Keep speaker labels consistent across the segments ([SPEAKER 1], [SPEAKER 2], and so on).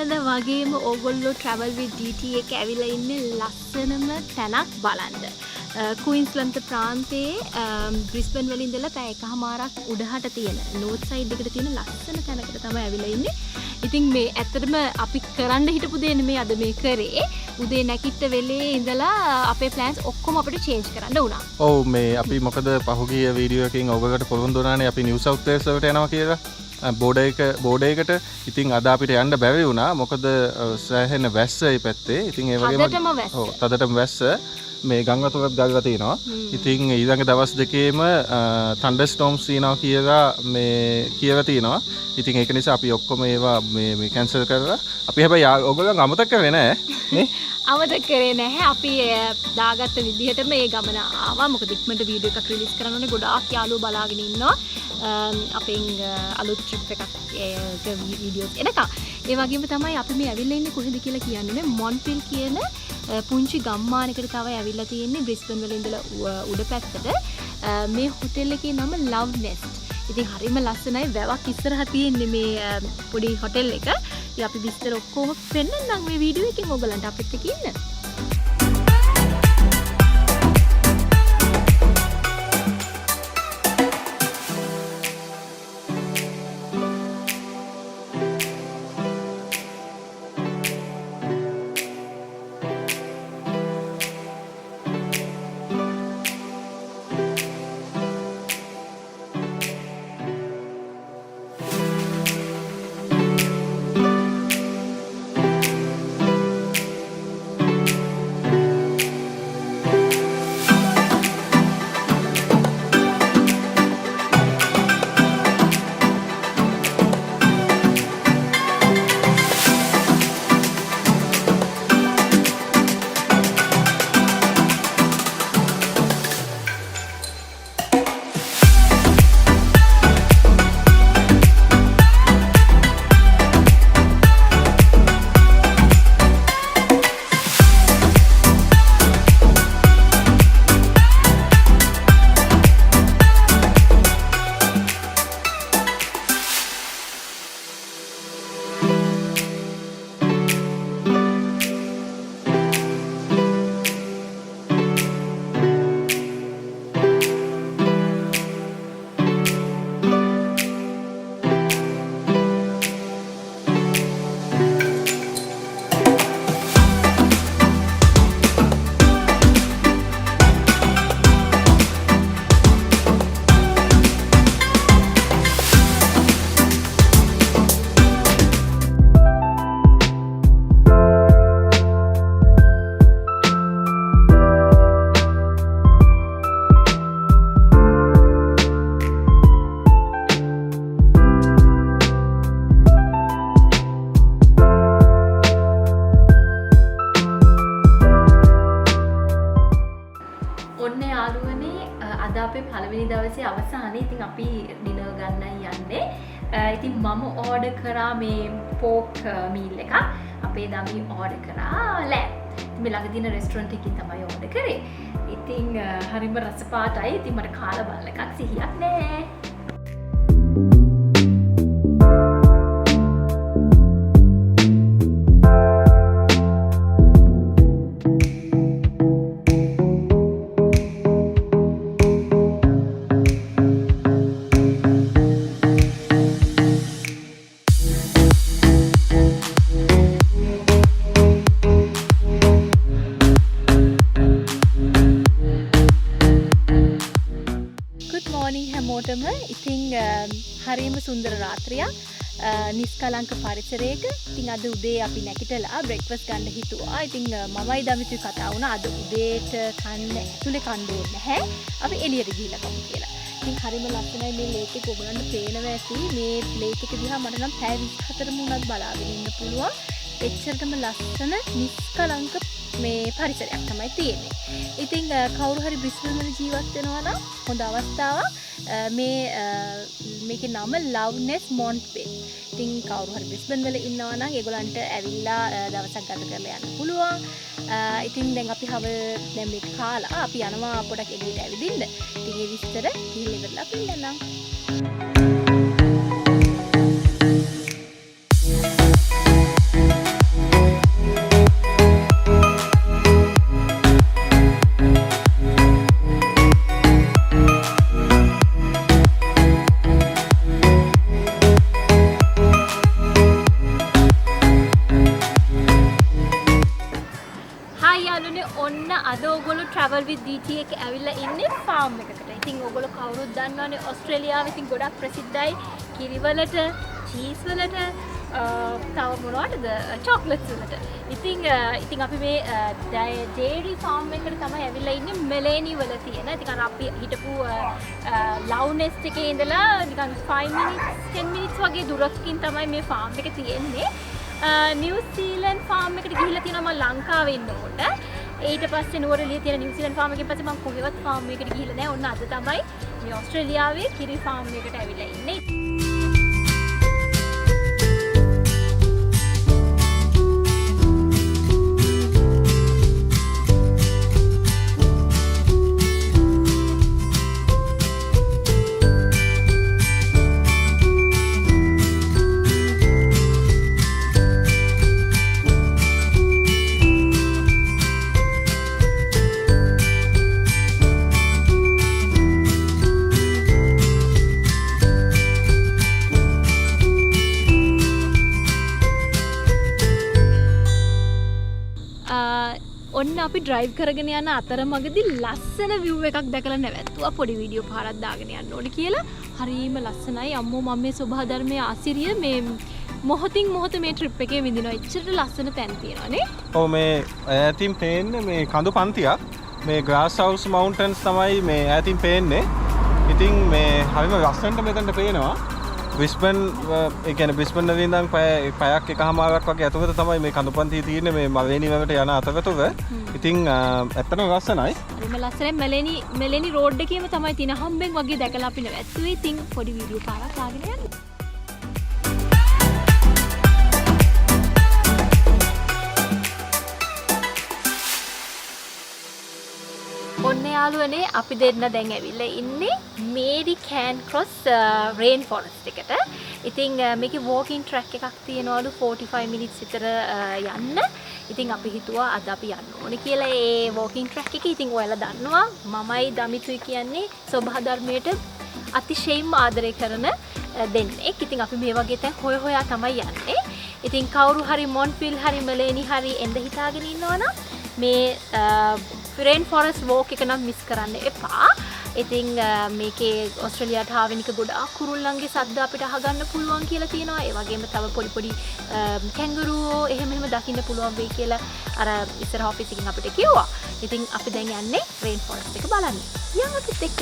[SPEAKER 1] වෙනද වගේම ඕගොල්ලෝ travel with DT එක ඇවිල්ලා ඉන්නේ ලස්සනම තැනක් බලන්න. Queensland ප්‍රාන්තයේ බ්‍රිස්බන් වලින් ඉඳලා පැය එකමාරක් උඩහට තියෙන north side එකට තියෙන ලස්සන තැනකට තමයි ඇවිල්ලා ඉන්නේ. ඉතින් මේ ඇත්තටම අපි කරන්න හිටපු දේ නෙමෙයි අද මේ කරේ. උදේ නැගිට වෙලේ ඉඳලා අපේ plans ඔක්කොම අපිට change කරන්න වුණා.
[SPEAKER 2] ඔව් මේ අපි මොකද පහුගිය වීඩියෝ එකකින් ඔබකට පොරොන්දු වුණානේ අපි New South Wales වලට යනවා කියලා. බෝඩ එකට ඉතින් අද අපිට යන්න බැරි වුණා. මොකද සෑහෙන වැස්ස ඒ පැත්තේ. ඉතින් ඒ වගේම ඔව් තදටම වැස්ස මේ ගම් වතුරත් ගල්ලා තිනවා. ඉතින් ඊළඟ දවස් දෙකේම thunderstorms තියනවා කියලා මේ කියලා තිනවා. ඉතින් ඒක නිසා අපි ඔක්කොම ඒවා මේ කැන්සල් කරලා අපි හැබැයි ඔයගොල්ලෝ අමතක කරේ නෑ නේ?
[SPEAKER 1] අමතක කරේ නැහැ. අපි දාගත්ත විදිහට මේ ගමන ආවා. මොකද ඉක්මනට වීඩියෝ එකක් රිලීස් කරන්න ඕනේ. ගොඩාක් යාළුවෝ බලාගෙන ඉන්නවා. අපෙන් අලුත් ට්‍රිප් එකක් වීඩියෝස් එනකම්. ඒ වගේම තමයි අපි මේ ඇවිල්ලා ඉන්නේ කොහෙද කියලා කියන්නේ Montville කියන පුංචි ගම්මානයකට තමයි ඇවිල්ලා තියෙන්නේ බ්‍රිස්බන් වල ඉඳලා උඩ පැත්තට. මේ හොටෙල් එකේ නම LoveNest. ඉතින් හරිම ලස්සනයි. වැවක් ඉස්සරහ තියෙන්නේ මේ පොඩි හොටෙල් එක. ඉතින් අපි විස්තර ඔක්කොම පෙන්නන්නම් මේ වීඩියෝ එකෙන් ඔයගලන්ට අපිත් එක්ක ඉන්න. දවසේ අවසානයේ ඉතින් අපි ඩිනර් ගන්නයි යන්නේ. ඉතින් මම ඕඩර් කරා මේ පෝක් මීල් එකක්. අපේ දමී ඕඩර් කරා ලෑම්. ඉතින් මේ ළඟ තියෙන රෙස්ටොරන්ට් එකකින් තමයි ඕඩර් කරේ. ඉතින් හරිම රසපාටයි. ඉතින් මට කාලා බලන එකක් සිහියක් නෑ. ඉතින් හරිම සුන්දර රාත්‍රියක් නිස්කලංක පරිසරයක. ඉතින් අද උදේ අපි නැගිටලා බ්‍රෙක්ෆාස්ට් ගන්න හිතුවා. ඉතින් මමයි දමිතුයි කතා වුණා අද උදේට කන්න ඇතුලේ කන්න ඕනේ නැහැ. අපි එළියට ගිහිල්ලා කමු කියලා. ඉතින් හරිම ලස්සනයි මේ ලේක් එක. ඔයගොල්ලන්ට පේනවා ඇති මේ ලේක් එක දිහා මට නම් පැය 24ම වුණත් බලාගෙන ඉන්න පුළුවන්. එච්චරටම ලස්සන නිස්කලංක මේ පරිසරයක් තමයි තියෙන්නේ. ඉතින් කවුරු හරි බ්‍රිස්බන් වල ජීවත් වෙනවා නම් හොඳ අවස්ථාවක්. මේකේ නම LoveNest Montville. ඉතින් කවුරු හරි බ්‍රිස්බන් වල ඉන්නවා නම් ඒගොල්ලන්ට ඇවිල්ලා දවසක් ගත කරලා යන්න පුළුවන්. ඉතින් දැන් අපි දැන් මේක කාලා අපි යනවා පොඩක් එළියට ඇවිදින්න. ඉතින් ඒ විස්තර ගිහින් ඉවරලා පින්නනම්. travel with DT එක ඇවිල්ලා ඉන්නේ farm එකකට. ඉතින් ඔයගොල්ලෝ කවුරුත් දන්නවනේ ඕස්ට්‍රේලියාවේ ඉතින් ගොඩක් ප්‍රසිද්ධයි කිරිවලට, චීස් වලට, තව මොනවටද චොක්ලට්ස් වලට. ඉතින් අපි මේ dairy farm එකට තමයි ඇවිල්ලා ඉන්නේ Maleny වල තියෙන. ඉතින් අර අපි හිටපු LoveNest එකේ ඉඳලා නිකන් 5 minutes 10 minutes වගේ දුරකින් තමයි මේ farm එක තියෙන්නේ. නිව් සීලන්ඩ් farm එකට ගිහිල්ලා තියෙනවා මම ලංකාවේ ඉන්නකොට. ඊට පස්සේ නුවරඑළියේ තියෙන නිව් සීලන්ඩ් farm එකෙන් පස්සේ මම කොහෙවත් farm එකකට ගිහිල්ලා නැහැ. ඔන්න අද තමයි මේ ඕස්ට්‍රේලියාවේ කිරි farm එකට ඇවිල්ලා ඉන්නේ. ඔන්න අපි ඩ්‍රයිව් කරගෙන යන අතරමඟදී ලස්සන view එකක් දැකලා නැවැත්තුවා පොඩි වීඩියෝ පාරක් දාගෙන යන්න ඕනේ කියලා. හරිම ලස්සනයි අම්මෝ මම මේ සෝභා ධර්මයේ ආසිරිය මේ මොහොතින් මොහොත මේ ට්‍රිප් එකේ විඳිනවා. එච්චරට ලස්සන තැන් තියෙනවානේ.
[SPEAKER 2] ඔව් මේ ඈතින් පේන්නේ මේ කඳු පන්තියක්. මේ ග්‍රාස් හවුස් මවුන්ටන්ස් තමයි මේ ඈතින් පේන්නේ. ඉතින් මේ හරිම ලස්සනට මෙතනට පේනවා. බ්‍රිස්බන් ඒ කියන්නේ බ්‍රිස්බන් වලින් ඉඳන් පැයක් එකමාරක් වගේ අතවත තමයි මේ කඳුපන්තිය තියෙන්නේ මේ Maleny වැවට යන අතවතව. ඉතින් ඇත්තටම ලස්සනයි.
[SPEAKER 1] හරිම ලස්සනයි Maleny රෝඩ් එකේම තමයි තියෙන හම්බෙන් වගේ දැකලා අපි නැවැත්තුවේ. ඉතින් පොඩි වීඩියෝ පාරක් ආගෙන යන්න. ඔන්න යාළුවනේ අපි දෙන්න දැන් ඇවිල්ලා ඉන්නේ මේරි කෑන් ක්‍රොස් රේන්ෆොරස්ට් එකට. ඉතින් මේකේ walking track එකක් තියෙනවලු 45 minutes විතර යන්න. ඉතින් අපි හිතුවා අද අපි යන්න ඕනේ කියලා ඒ walking track එකේ. ඉතින් ඔයාලා දන්නවා මමයි දමිතුයි කියන්නේ සෝභා ධර්මයට අතිශයින්ම ආදරය කරන දෙන්නෙක්. ඉතින් අපි මේ වගේ තැන් හොයා තමයි යන්නේ. ඉතින් කවුරු හරි Montville හරි Maleny හරි එන්න හිතාගෙන ඉන්නවනම් මේ Rainforest walk එක නම් මිස් කරන්න එපා. ඉතින් මේකේ ඕස්ට්‍රේලියාවට ආවෙනික ගොඩාක් කුරුල්ලන්ගේ සද්ද අපිට අහගන්න පුළුවන් කියලා තියෙනවා. ඒ වගේම තව පොඩි කැංගරුවෝ එහෙම දකින්න පුළුවන් වෙයි කියලා අර ඉස්සර ඔෆිස් එකකින් අපිට කිව්වා. ඉතින් අපි දැන් යන්නේ Rainforest එක බලන්න. යන්න අපිත් එක්ක.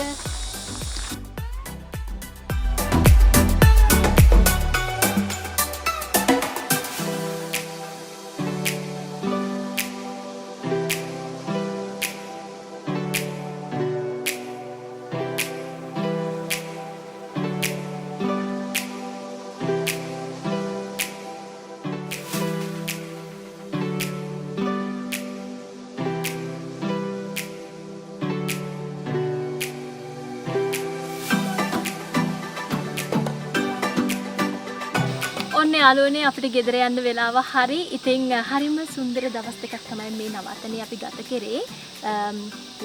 [SPEAKER 1] ඔන්න යාළුවනේ අපිට ගෙදර යන්න වෙලාව හරි. ඉතින් හරිම සුන්දර දවස් දෙකක් තමයි මේ නවත්තනේ අපි ගත කරේ.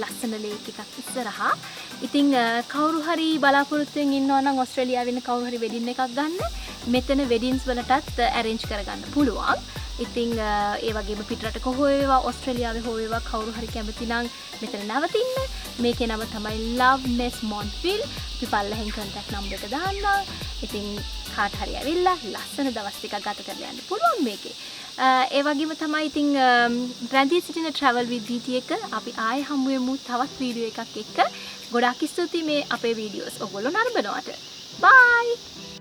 [SPEAKER 1] ලස්සන ලේක් එකක් ඉස්සරහා. ඉතින් කවුරු හරි බලාපොරොත්තුෙන් ඉන්නවා නම් ඕස්ට්‍රේලියාවේ ඉන්න කවුරු හරි වෙඩින් එකක් ගන්න මෙතන වෙඩින්ස් වලටත් ඇරේන්ජ් කරගන්න පුළුවන්. ඉතින් ඒ වගේම පිටරටක හෝ වේවා ඕස්ට්‍රේලියාවේ හෝ වේවා කවුරු හරි කැමති නම් මෙතන නවතින්න. මේකේ නම තමයි LoveNest Montville. අපි පල්ලෙහෙන් contact number එක දාන්නම්. ඉතින් කාට හරි ඇවිල්ලා ලස්සන දවස් ටිකක් ගත කරලා යන්න පුළුවන් මේකේ. ඒ වගේම තමයි ඉතින් රැඳී සිටින travel with DT එක අපි ආයෙ හමු වෙමු තවත් වීඩියෝ එකක් එක්ක. ගොඩාක් ස්තුතියි මේ අපේ වීඩියෝස් ඔයගොල්ලෝ නරඹනවාට. bye